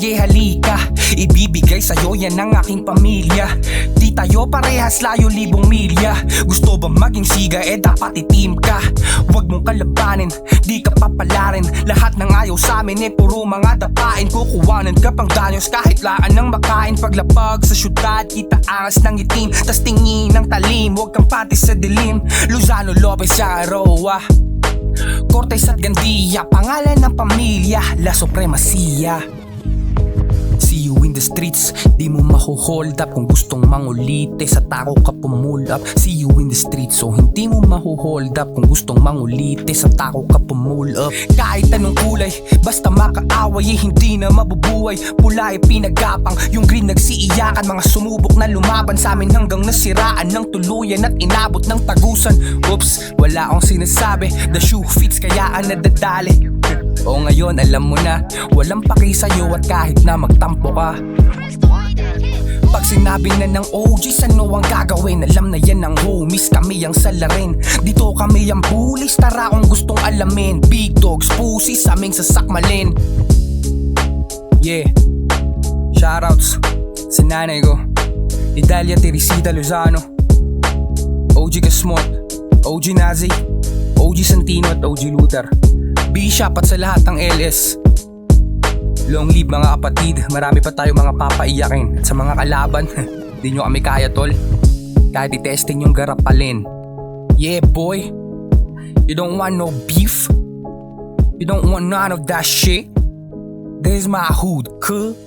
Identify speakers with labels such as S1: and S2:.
S1: Sige halika, ibibigay sa'yo yan ang aking pamilya. Di tayo parehas layo libong milya. Gusto ba maging siga dapat itim ka. Huwag mong kalabanin, di ka papalarin. Lahat ng ayaw sa amin puro mga dapain. Kukuwanan ka pang danyos kahit laan ng makain. Paglapag sa syudad, kita angas ng itim. Tas tingin ng talim, huwag kang pati sa dilim. Luzano, Lopez, Aroa, Cortez at Gandia, pangalan ng pamilya, La Supremacia. See you in the streets, di mo mahuhold up. Kung gustong mangulite, sa tako ka pumull up. See you in the streets, so hindi mo mahuhold up. Kung gustong mangulite, sa tako ka pumull up. Kahit anong kulay, basta makaaway hindi na mabubuhay. Pula pinagapang, yung green nagsiiyakan. Mga sumubok na lumaban sa amin hanggang nasiraan ng tuluyan at inabot ng tagusan. Oops, wala akong sinasabi, the shoe fits kaya ang nadadali. O ngayon alam mo na, walang paki sa'yo at kahit na magtampo ka. Pag sinabi na ng OGs ano ang gagawin, alam na yan ng homies, kami ang salarin. Dito kami ang bullies, tara kung gustong alamin. Big dogs, pussies, aming sasakmalin. Yeah, shoutouts sa nanay ko, Idalia Teresita Lozano, OG Gasmot, OG Nazi, OG Santino at OG Luther. Bishop at sa lahat ng LS, long live mga kapatid. Marami pa tayo mga papaiyakin. At sa mga kalaban, di nyo kami kaya tol, kahit i-testing yung garapalin. Yeah boy, you don't want no beef, you don't want none of that shit. This is my hood, cool.